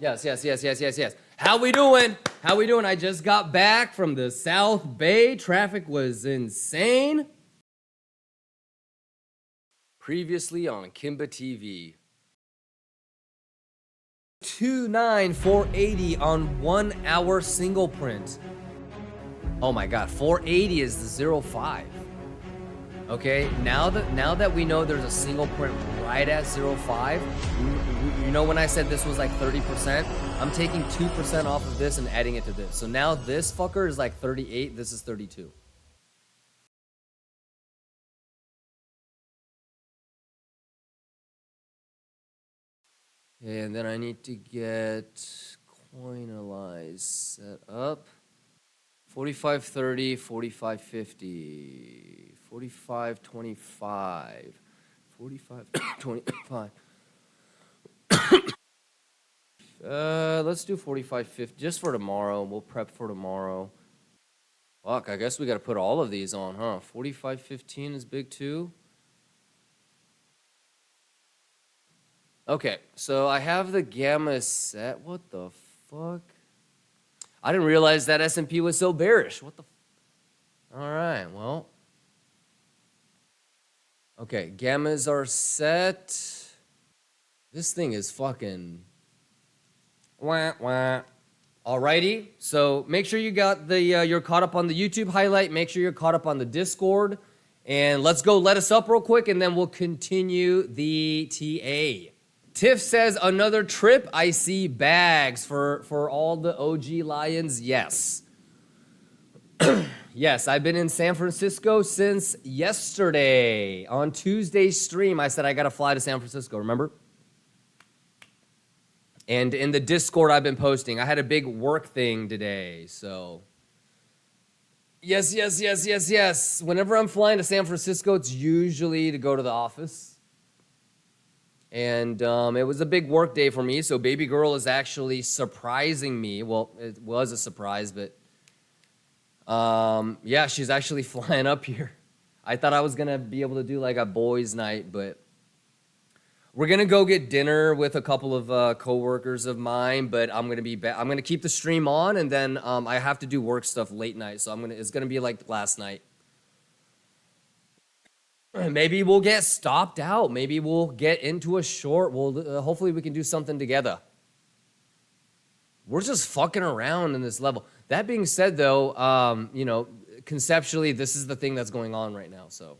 Yes. How we doing? I just got back from the South Bay. Traffic was insane. Previously on Kimba TV. 29480 on 1 hour single print. Oh my god, 480 is the 05. Okay, now that we know there's a single print right at 05, you know when I said this was like 30%, I'm taking 2% off of this and adding it to this. So now this fucker is like 38, this is 32. Okay, and then I need to get Coinalyze set up. 45.30, 45.50, 45.25, 45.25. Let's do 45.50 just for tomorrow. We'll prep for tomorrow. Fuck, I guess we got to put all of these on, huh? 45.15 is big too. Okay, so I have the gamma set. What the fuck? I didn't realize that S&P was so bearish. What the? All right, well. Okay, gammas are set. This thing is fucking. Wah, wah. Alrighty, so make sure you got the you're caught up on the YouTube highlight. Make sure you're caught up on the Discord, and let's go let us up real quick, and then we'll continue the TA. Tiff says, another trip, I see bags for all the OG Lions. Yes. Yes, I've been in San Francisco since yesterday. On Tuesday's stream, I said I got to fly to San Francisco, remember? And in the Discord I've been posting, I had a big work thing today, so. Yes. Whenever I'm flying to San Francisco, it's usually to go to the office. And it was a big work day for me, so baby girl is actually surprising me. Well, it was a surprise, but yeah, she's actually flying up here. I thought I was going to be able to do like a boys' night, but we're going to go get dinner with a couple of coworkers of mine, but I'm going to keep the stream on, and then I have to do work stuff late night, so it's going to be like last night. Maybe we'll get stopped out. Maybe we'll get into a short. Hopefully we can do something together. We're just fucking around in this level. That being said, though, you know, conceptually, this is the thing that's going on right now. So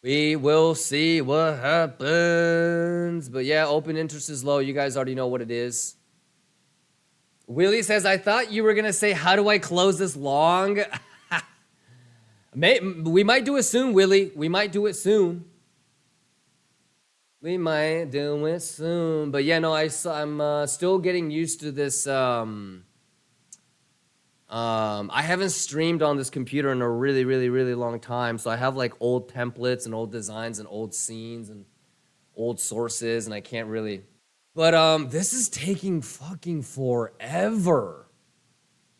we will see what happens. But yeah, open interest is low. You guys already know what it is. Willie says, I thought you were going to say, how do I close this long? We might do it soon, Willie. We might do it soon. But yeah, no, I'm still getting used to this. I haven't streamed on this computer in a really long time. So I have like old templates and old designs and old scenes and old sources, and I can't really. But this is taking fucking forever.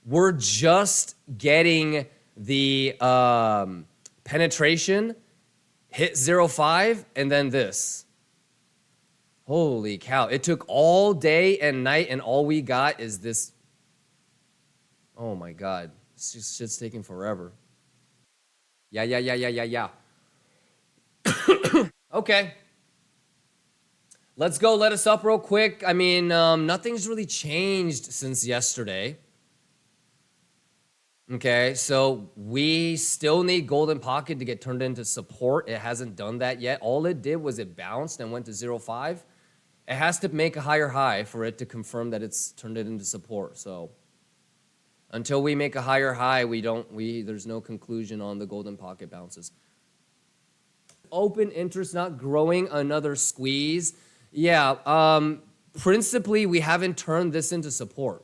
We're just getting the penetration, hit 0.5, and then this. Holy cow. It took all day and night, and all we got is this. Oh my God. Shit's taking forever. Yeah. Okay. Let's go let us up real quick. I mean, nothing's really changed since yesterday. Okay, so we still need Golden Pocket to get turned into support. It hasn't done that yet. All it did was it bounced and went to 0.5. It has to make a higher high for it to confirm that it's turned it into support. So until we make a higher high, there's no conclusion on the Golden Pocket bounces. Open interest not growing, another squeeze. Yeah, principally we haven't turned this into support.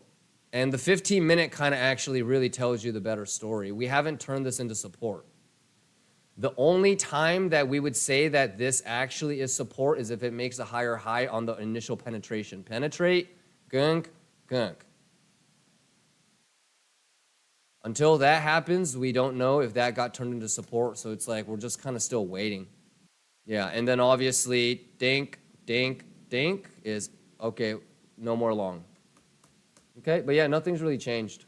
And the 15-minute kind of actually really tells you the better story. We haven't turned this into support. The only time that we would say that this actually is support is if it makes a higher high on the initial penetration. Penetrate, gunk. Until that happens, we don't know if that got turned into support. So it's like we're just kind of still waiting. Yeah, and then obviously dink is, okay, no more long. Okay, but yeah, nothing's really changed.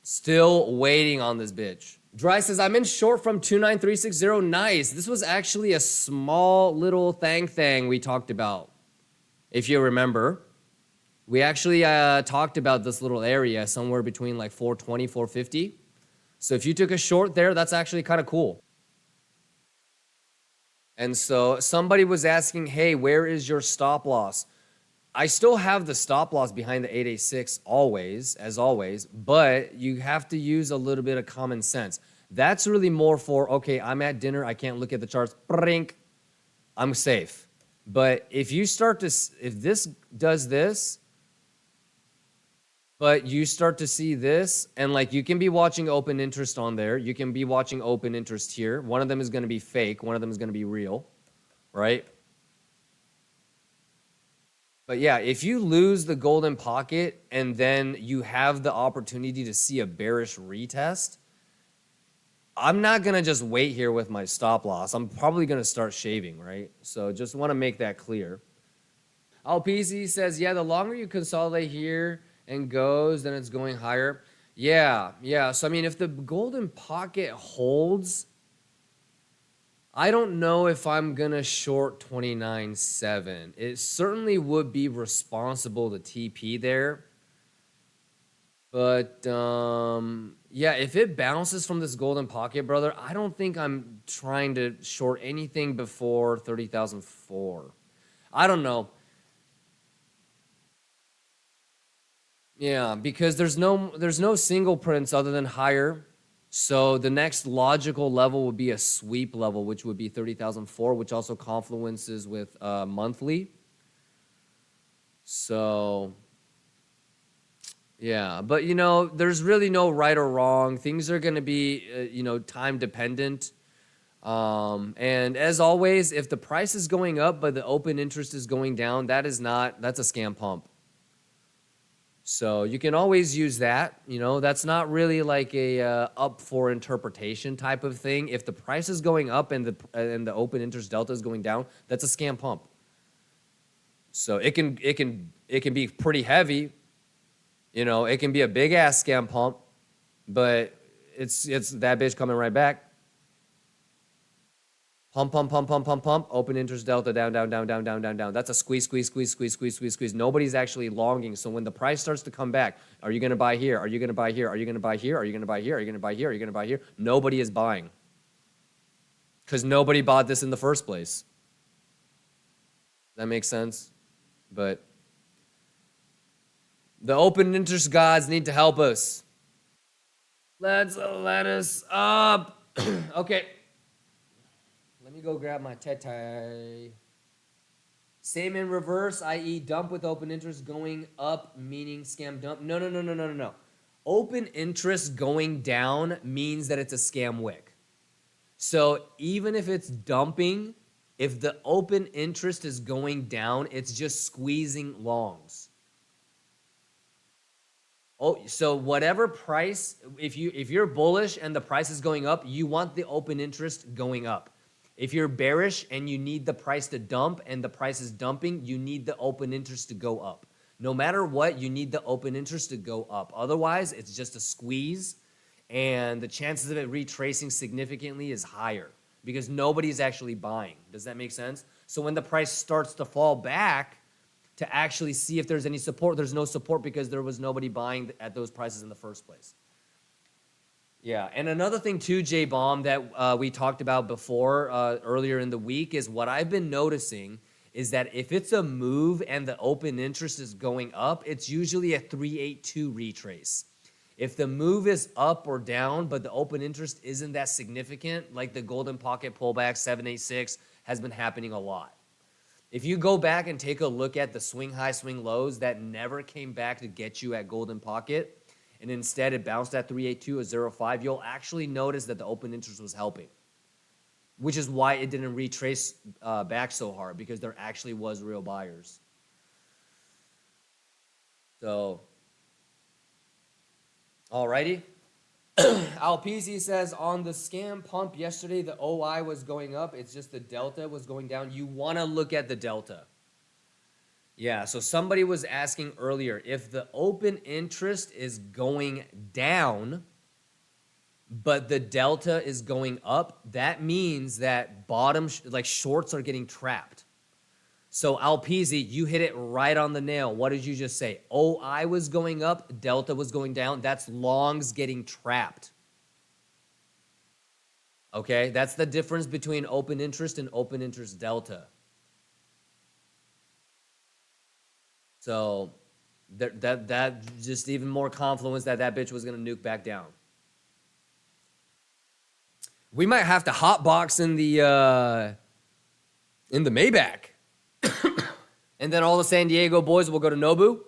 Still waiting on this bitch. Dry says, I'm in short from 29360. Nice. This was actually a small little thing we talked about. If you remember, we actually talked about this little area somewhere between like 420, 450. So if you took a short there, that's actually kind of cool. And so somebody was asking, hey, where is your stop loss? I still have the stop loss behind the 886 always, as always, but you have to use a little bit of common sense. That's really more for, okay, I'm at dinner, I can't look at the charts, brink, I'm safe. But if you start to, if this does this, but you start to see this, and like you can be watching open interest on there, you can be watching open interest here. One of them is going to be fake, one of them is going to be real, right? But yeah, if you lose the golden pocket and then you have the opportunity to see a bearish retest, I'm not going to just wait here with my stop loss. I'm probably going to start shaving, right? So just want to make that clear. PC says, yeah, the longer you consolidate here and goes, then it's going higher. Yeah. So, I mean, if the golden pocket holds, I don't know if I'm going to short 29.7. It certainly would be responsible to TP there. But, yeah, if it bounces from this golden pocket, brother, I don't think I'm trying to short anything before 30,004. I don't know. Yeah, because there's no single prints other than higher. So the next logical level would be a sweep level, which would be 30,004, which also confluences with monthly. So yeah, but you know, there's really no right or wrong. Things are going to be you know, time dependent. And as always, if the price is going up but the open interest is going down, that's a scam pump. So you can always use that. You know, that's not really like a up for interpretation type of thing. If the price is going up and the open interest delta is going down, that's a scam pump. So it can be pretty heavy. You know, it can be a big ass scam pump, but it's that bitch coming right back. Pump, open interest delta, down. That's a squeeze. Nobody's actually longing. So when the price starts to come back, are you going to buy here? Are you going to buy here? Are you going to buy here? Are you going to buy here? Are you going to buy here? Are you going to buy here? Nobody is buying because nobody bought this in the first place. That makes sense? But the open interest gods need to help us. Let's let us up. Okay. Let me go grab my Tetai. Same in reverse, i.e. dump with open interest going up, meaning scam dump. No. Open interest going down means that it's a scam wick. So even if it's dumping, if the open interest is going down, it's just squeezing longs. Oh, so whatever price, if you're bullish and the price is going up, you want the open interest going up. If you're bearish and you need the price to dump and the price is dumping, you need the open interest to go up. No matter what, you need the open interest to go up. Otherwise, it's just a squeeze, and the chances of it retracing significantly is higher because nobody's actually buying. Does that make sense? So when the price starts to fall back to actually see if there's any support, there's no support because there was nobody buying at those prices in the first place. Yeah, and another thing too, J-Bomb, that we talked about before earlier in the week is what I've been noticing is that if it's a move and the open interest is going up, it's usually a 382 retrace. If the move is up or down, but the open interest isn't that significant, like the golden pocket pullback 786 has been happening a lot. If you go back and take a look at the swing high, swing lows that never came back to get you at golden pocket, and instead it bounced at 382 or 05, you'll actually notice that the open interest was helping, which is why it didn't retrace back so hard, because there actually was real buyers. So, alrighty. Alpizzi says, on the scam pump yesterday, the OI was going up. It's just the delta was going down. You want to look at the delta. Yeah, so somebody was asking earlier if the open interest is going down, but the delta is going up, that means that like shorts are getting trapped. So Alpeasy, you hit it right on the nail. What did you just say? OI was going up, delta was going down. That's longs getting trapped. Okay, that's the difference between open interest and open interest delta. So that just even more confluence that bitch was gonna nuke back down. We might have to hotbox in the Maybach, and then all the San Diego boys will go to Nobu.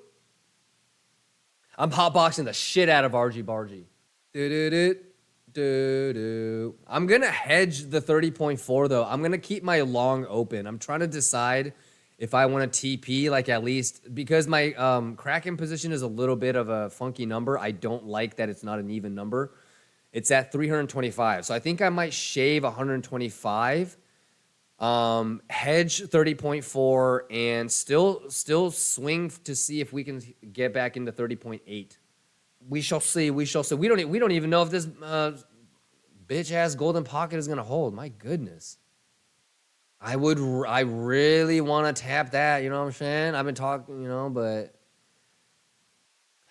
I'm hotboxing the shit out of RG Bargy. I'm gonna hedge the 30.4 though. I'm gonna keep my long open. I'm trying to decide if I want to TP, like at least, because my Kraken position is a little bit of a funky number. I don't like that it's not an even number. It's at 325. So I think I might shave 125, hedge 30.4, and still swing to see if we can get back into 30.8. We shall see. We shall see. We don't even know if this bitch ass golden pocket is gonna hold. My goodness. I really want to tap that, you know what I'm saying? I've been talking, but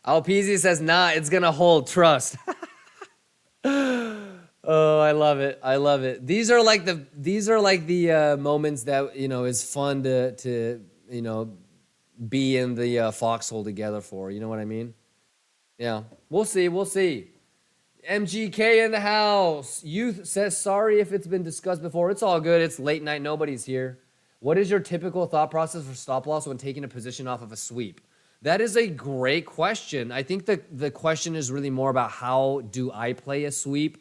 Alpeasy says, nah, it's going to hold, trust. Oh, I love it. I love it. These are like the moments that, is fun to be in the foxhole together for, you know what I mean? Yeah. We'll see. MGK in the house. Youth says, sorry if it's been discussed before. It's all good. It's late night. Nobody's here. What is your typical thought process for stop loss when taking a position off of a sweep? That is a great question. I think the question is really more about how do I play a sweep?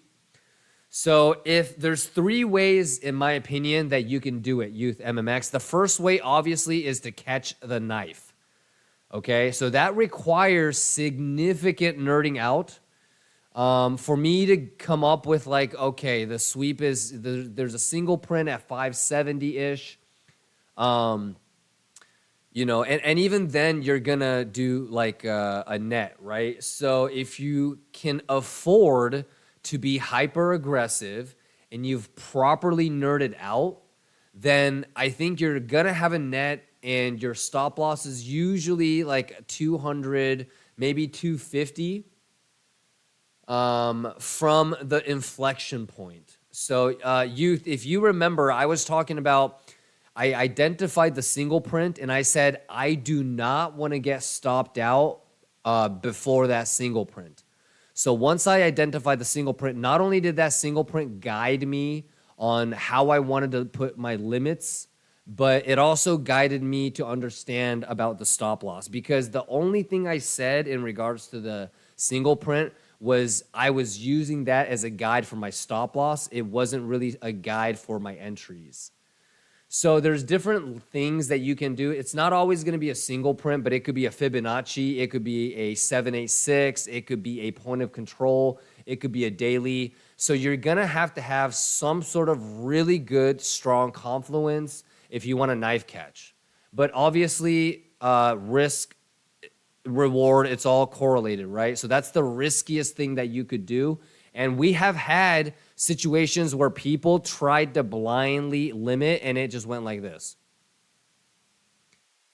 So if there's 3 ways, in my opinion, that you can do it, Youth MMX. The first way, obviously, is to catch the knife. Okay, so that requires significant nerding out. For me to come up with like, okay, the sweep is, there's a single print at 570-ish. And even then you're gonna do like a net, right? So if you can afford to be hyper aggressive and you've properly nerded out, then I think you're gonna have a net, and your stop loss is usually like 200, maybe 250. From the inflection point. So, Youth, if you remember, I was talking about, I identified the single print, and I said, I do not want to get stopped out before that single print. So once I identified the single print, not only did that single print guide me on how I wanted to put my limits, but it also guided me to understand about the stop loss, because the only thing I said in regards to the single print was I was using that as a guide for my stop loss. It wasn't really a guide for my entries. So there's different things that you can do. It's not always going to be a single print, but it could be a Fibonacci. It could be a 786. It could be a point of control. It could be a daily. So you're going to have some sort of really good, strong confluence if you want a knife catch. But obviously, risk, reward, it's all correlated, right? So that's the riskiest thing that you could do. And we have had situations where people tried to blindly limit and it just went like this.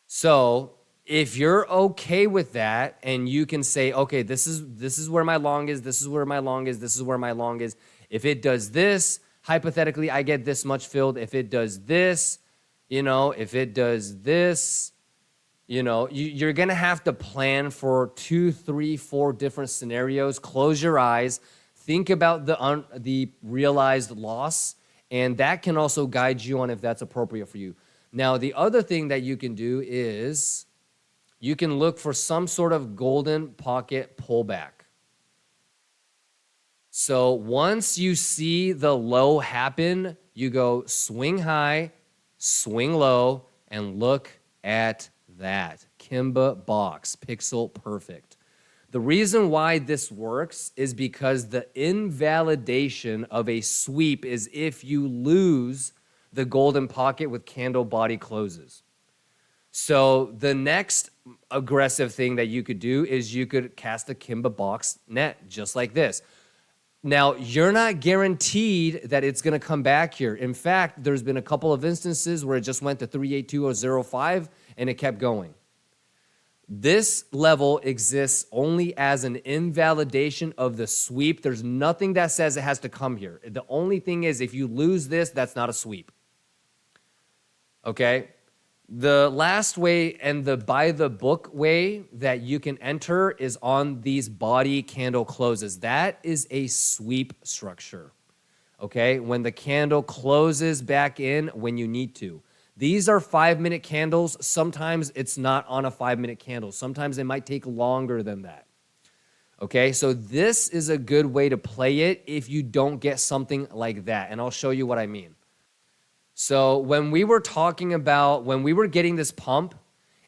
So if you're okay with that and you can say, okay, this is where my long is, this is where my long is, this is where my long is. If it does this, hypothetically, I get this much filled. If it does this, if it does this, you're going to have to plan for 2, 3, 4 different scenarios. Close your eyes. Think about the realized loss, and that can also guide you on if that's appropriate for you. Now, the other thing that you can do is you can look for some sort of golden pocket pullback. So once you see the low happen, you go swing high, swing low, and look at that. Kimba box, pixel perfect. The reason why this works is because the invalidation of a sweep is if you lose the golden pocket with candle body closes. So the next aggressive thing that you could do is you could cast a Kimba box net just like this. Now, you're not guaranteed that it's going to come back here. In fact, there's been a couple of instances where it just went to 382 or 05 and it kept going. This level exists only as an invalidation of the sweep. There's nothing that says it has to come here. The only thing is if you lose this, that's not a sweep. Okay? The last way and the by the book way that you can enter is on these body candle closes. That is a sweep structure. Okay? When the candle closes back in when you need to. These are 5-minute candles. Sometimes it's not on a 5-minute candle. Sometimes it might take longer than that. Okay, so this is a good way to play it if you don't get something like that. And I'll show you what I mean. So when we were talking about, when we were getting this pump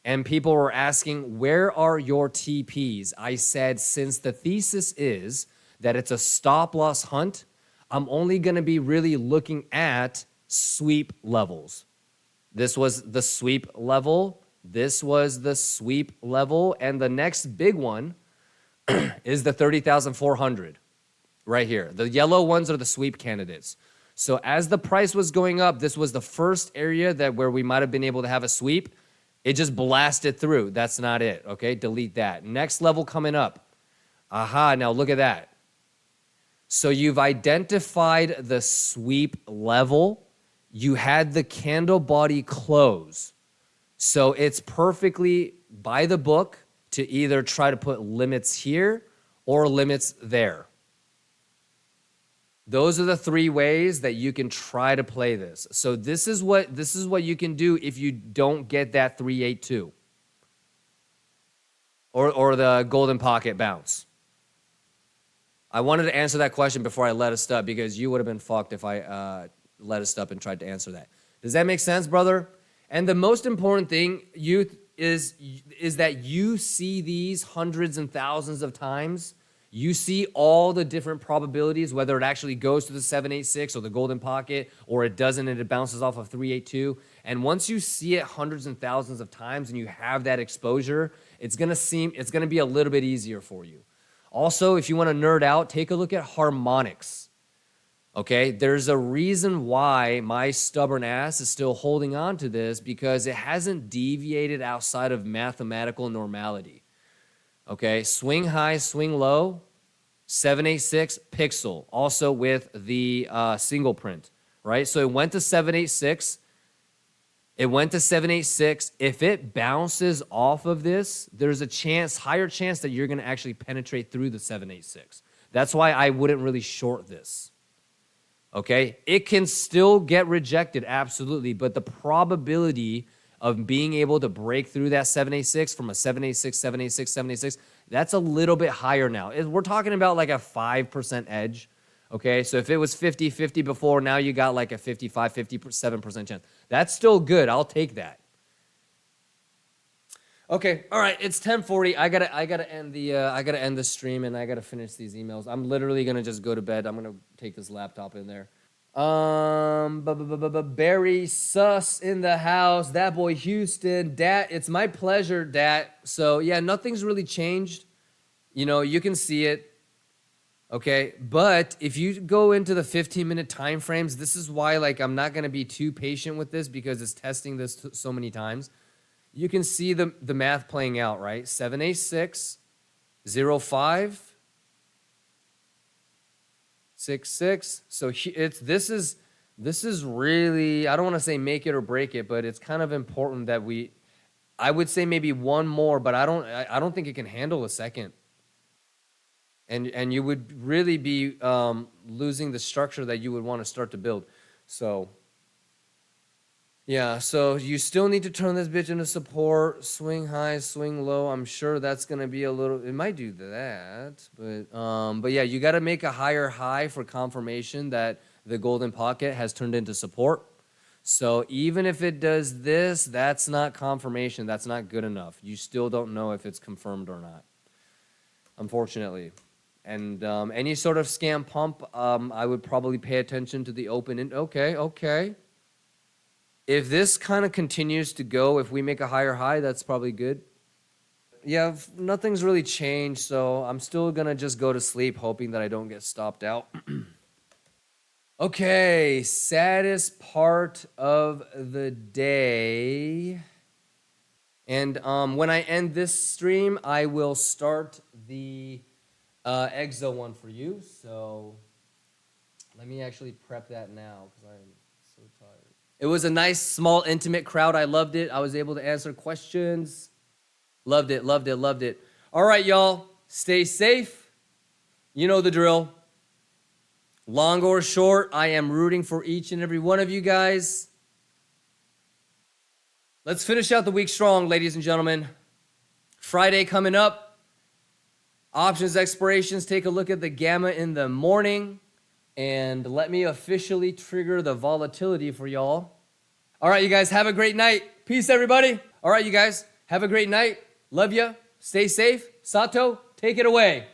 and people were asking, where are your TPs? I said, since the thesis is that it's a stop loss hunt, I'm only going to be really looking at sweep levels. This was the sweep level. This was the sweep level. And the next big one is the 30,400 right here. The yellow ones are the sweep candidates. So as the price was going up, this was the first area that where we might have been able to have a sweep. It just blasted through. That's not it. Okay, delete that. Next level coming up. Aha, now look at that. So you've identified the sweep level. You had the candle body close. So it's perfectly by the book to either try to put limits here or limits there. Those are the 3 ways that you can try to play this. So this is what you can do if you don't get that 382 or the golden pocket bounce. I wanted to answer that question before I let it stop because you would have been fucked if I let it stop and tried to answer that. Does that make sense, brother? And the most important thing, youth, is that you see these hundreds and thousands of times. You see all the different probabilities, whether it actually goes to the 786 or the golden pocket, or it doesn't and it bounces off of 382. And once you see it hundreds and thousands of times and you have that exposure, it's gonna be a little bit easier for you. Also, if you want to nerd out, take a look at harmonics. Okay, there's a reason why my stubborn ass is still holding on to this because it hasn't deviated outside of mathematical normality. Okay, swing high, swing low, 786 pixel, also with the single print, right? So it went to 786. It went to 786. If it bounces off of this, there's a higher chance that you're going to actually penetrate through the 786. That's why I wouldn't really short this. Okay, it can still get rejected, absolutely, but the probability of being able to break through that 786 from a 786, 786, 786, that's a little bit higher now. We're talking about like a 5% edge, okay? So if it was 50-50 before, now you got like a 55, 57% chance. That's still good. I'll take that. Okay, all right, it's 10:40. I gotta end the stream and I gotta finish these emails. I'm literally gonna just go to bed. I'm gonna take this laptop in there. Barry Sus in the house. That boy Houston. Dat, it's my pleasure, Dat. So yeah, nothing's really changed. You know, you can see it. Okay, but if you go into the 15-minute time frames, this is why like I'm not gonna be too patient with this because it's testing this so many times. You can see the math playing out, right? 786, 05, 66. So this is really, I don't want to say make it or break it, but it's kind of important that I would say maybe one more, but I don't think it can handle a second. And you would really be losing the structure that you would want to start to build. So yeah, so you still need to turn this bitch into support, swing high, swing low. I'm sure that's going to be it might do that, but yeah, you got to make a higher high for confirmation that the golden pocket has turned into support. So even if it does this, that's not confirmation. That's not good enough. You still don't know if it's confirmed or not, unfortunately. And any sort of scam pump, I would probably pay attention to the open. Okay. If this kind of continues to go, if we make a higher high, that's probably good. Yeah, nothing's really changed, so I'm still gonna just go to sleep hoping that I don't get stopped out. Okay, saddest part of the day. And when I end this stream, I will start the EXO one for you. So let me actually prep that now because I'm so tired. It was a nice, small, intimate crowd. I loved it. I was able to answer questions. Loved it, loved it, loved it. All right, y'all. Stay safe. You know the drill. Long or short, I am rooting for each and every one of you guys. Let's finish out the week strong, ladies and gentlemen. Friday coming up. Options expirations. Take a look at the gamma in the morning. And let me officially trigger the volatility for y'all. All right, you guys, have a great night. Peace, everybody. All right, you guys, have a great night. Love ya. Stay safe. Sato, take it away.